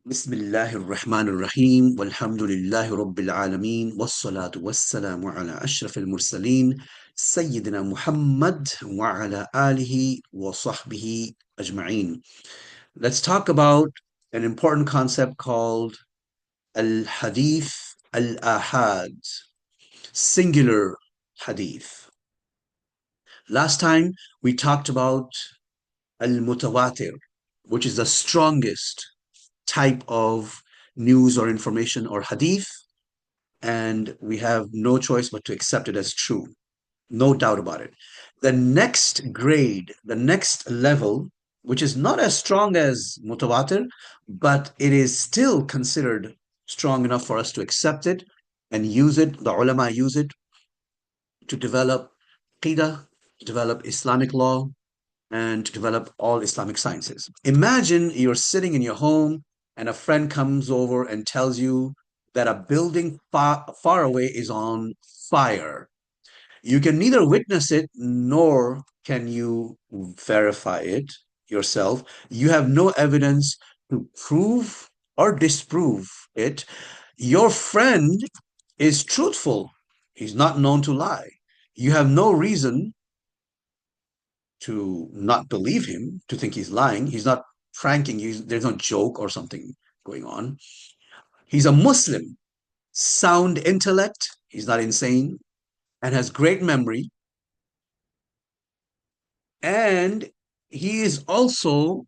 بسم الله الرحمن الرحيم والحمد لله رب العالمين والصلاة والسلام على أشرف المرسلين سيدنا محمد وعلى آله وصحبه أجمعين. Let's talk about an important concept called al-hadith al-ahad, singular hadith. Last time we talked about al-mutawatir, which is the strongest type of news or information or hadith, and we have no choice but to accept it as true. No doubt about it. The next grade, the next level, which is not as strong as mutawatir, but it is still considered strong enough for us to accept it and use it. The ulama use it to develop qidah, to develop Islamic law, and to develop all Islamic sciences. Imagine you're sitting in your home and a friend comes over and tells you that a building far away is on fire. You can neither witness it nor can you verify it yourself. You have no evidence to prove or disprove it. Your friend is truthful. He's not known to lie. You have no reason to not believe him, to think he's lying. He's not pranking you. There's no joke or something going on. He's a Muslim, sound intellect. He's not insane and has great memory. And he is also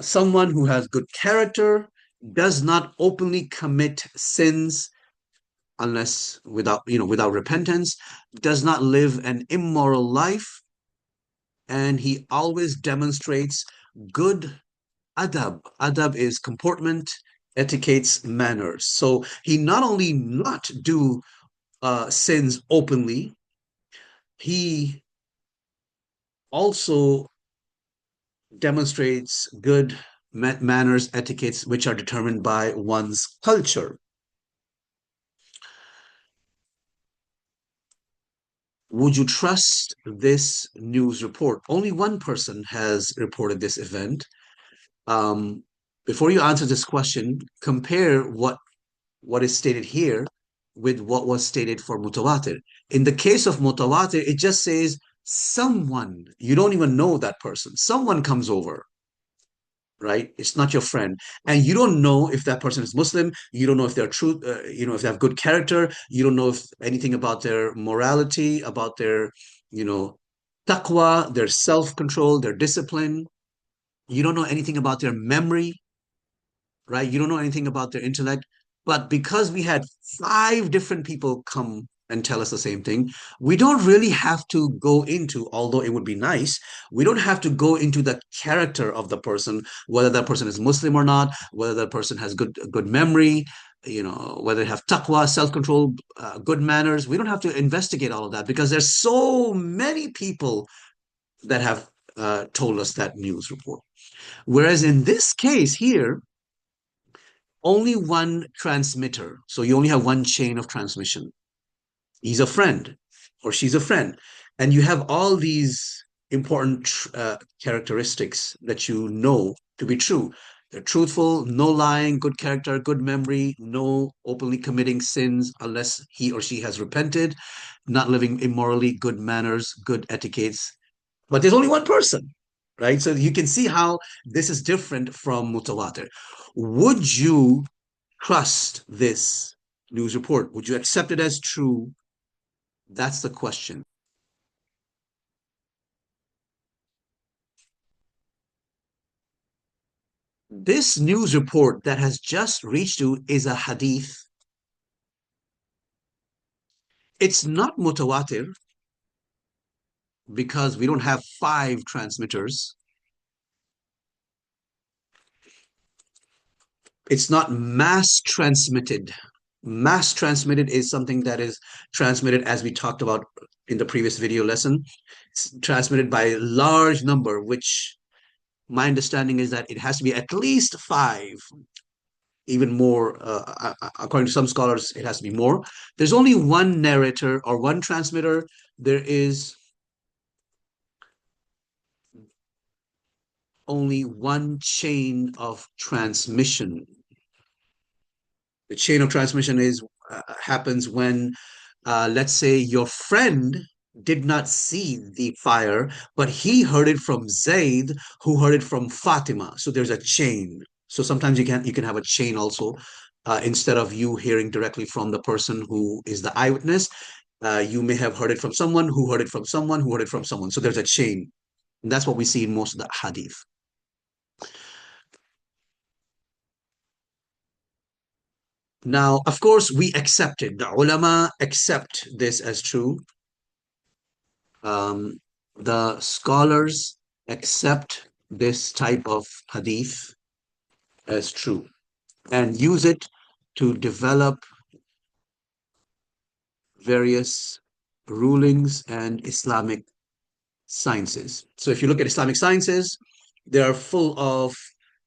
someone who has good character, does not openly commit sins unless without repentance, does not live an immoral life, and he always demonstrates good adab. Adab is comportment, etiquettes, manners. So he not only not do sins openly, he also demonstrates good manners, etiquettes, which are determined by one's culture. Would you trust this news report? Only one person has reported this event. Um, Before you answer this question, compare what is stated here with what was stated for mutawatir. In the case of mutawatir, it just says someone, you don't even know that person. Someone comes over, right? It's not your friend. And you don't know if that person is Muslim. You don't know if they're true, if they have good character. You don't know if anything about their morality, about their, you know, taqwa, their self-control, their discipline. You don't know anything about their memory, right? You don't know anything about their intellect. But because we had five different people come and tell us the same thing, we don't really have to go into, although it would be nice, we don't have to go into the character of the person, whether that person is Muslim or not, whether that person has good memory, whether they have taqwa, self-control, good manners. We don't have to investigate all of that because there's so many people that have told us that news report. Whereas in this case here, only one transmitter. So you only have one chain of transmission. He's a friend or she's a friend. And you have all these important characteristics that you know to be true. They're truthful, no lying, good character, good memory, no openly committing sins unless he or she has repented, not living immorally, good manners, good etiquettes. But there's only one person, right? So you can see how this is different from mutawatir. Would you trust this news report? Would you accept it as true? That's the question. This news report that has just reached you is a hadith. It's not mutawatir because we don't have five transmitters. It's not mass transmitted. Mass transmitted is something that is transmitted, as we talked about in the previous video lesson. It's transmitted by a large number, which my understanding is that it has to be at least five, even more. According to some scholars, it has to be more. There's only one narrator or one transmitter. There is only one chain of transmission. The chain of transmission is happens when, let's say, your friend did not see the fire, but he heard it from Zaid, who heard it from Fatima. So there's a chain. So sometimes you can have a chain also. Instead of you hearing directly from the person who is the eyewitness, you may have heard it from someone who heard it from someone who heard it from someone. So there's a chain. And that's what we see in most of the hadith. Now, of course, we accept it. The ulama accept this as true. Um, the scholars accept this type of hadith as true and use it to develop various rulings and Islamic sciences. So if you look at Islamic sciences, they are full of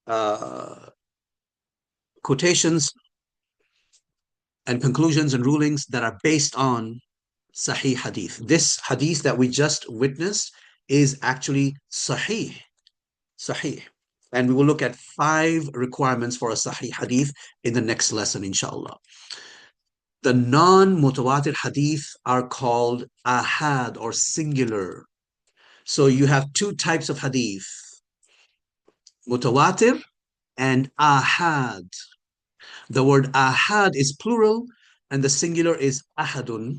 uh, quotations and conclusions and rulings that are based on Sahih hadith. This hadith that we just witnessed is actually Sahih. Sahih. And we will look at 5 requirements for a Sahih hadith in the next lesson, inshallah. The non-mutawatir hadith are called Āhād or singular. So you have 2 types of hadith, mutawatir and Āhād. The word Āhād is plural and the singular is ahadun.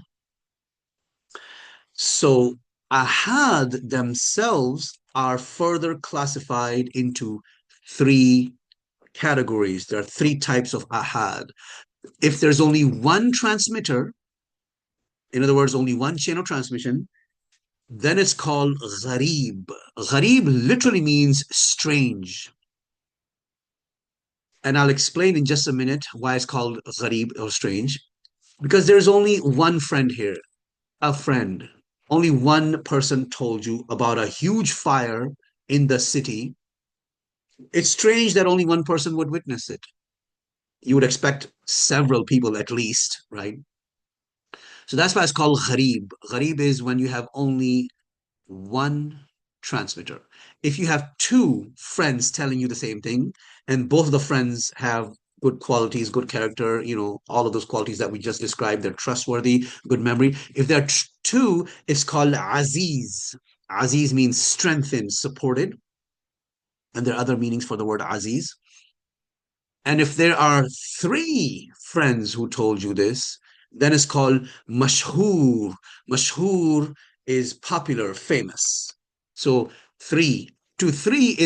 So Āhād themselves are further classified into 3 categories. There are 3 types of Āhād. If there's only one transmitter, in other words, only one chain of transmission, then it's called gharib. Gharib literally means strange. And I'll explain in just a minute why it's called gharib or strange. Because there's only one friend here, a friend. Only one person told you about a huge fire in the city. It's strange that only one person would witness it. You would expect several people at least, right? So that's why it's called gharib. Gharib is when you have only one transmitter. If you have 2 friends telling you the same thing, and both of the friends have good qualities, good character, all of those qualities that we just described, they're trustworthy, good memory. If there are 2, it's called aziz. Aziz means strengthened, supported. And there are other meanings for the word aziz. And if there are 3 friends who told you this, then it's called mashhur. Mashhur is popular, famous. So 3 to 3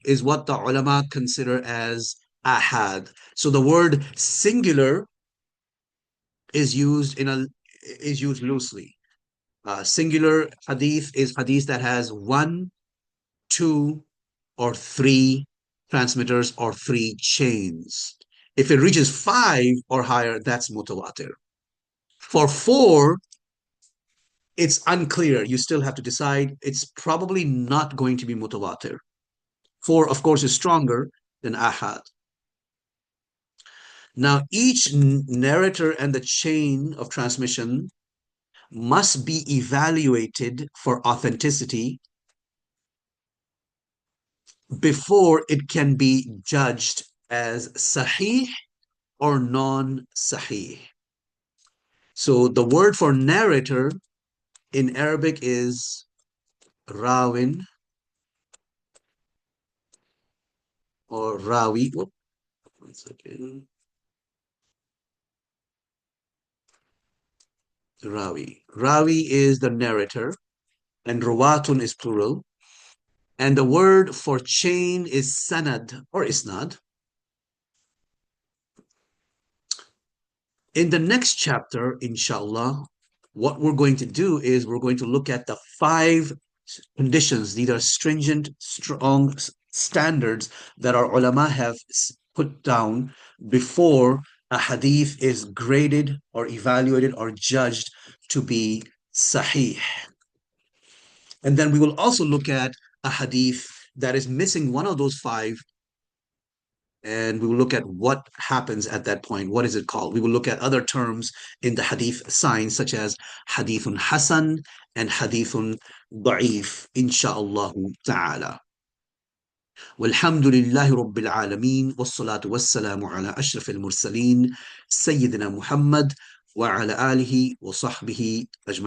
is what the ulama consider as ahad. So the word singular is used loosely. Singular hadith is hadith that has 1, 2, or 3 transmitters or 3 chains. If it reaches 5 or higher, that's mutawatir. For 4, it's unclear. You still have to decide. It's probably not going to be mutawatir. 4, of course, is stronger than ahad. Now, each narrator and the chain of transmission must be evaluated for authenticity before it can be judged as sahih or non-sahih. So the word for narrator in Arabic is rawin or rawi. Whoop, 1 second. Rawi. Rawi is the narrator, and ruwatun is plural. And the word for chain is sanad or isnad. In the next chapter, inshallah, what we're going to do is we're going to look at the 5 conditions. These are stringent, strong standards that our ulama have put down before a hadith is graded or evaluated or judged to be sahih. And then we will also look at a hadith that is missing one of those 5, and we will look at what happens at that point. What is it called? We will look at other terms in the hadith science, such as hadithun hasan and hadithun da'if, insha'Allah ta'ala. والحمد لله رب العالمين والصلاة والسلام على أشرف المرسلين سيدنا محمد وعلى آله وصحبه أجمعين.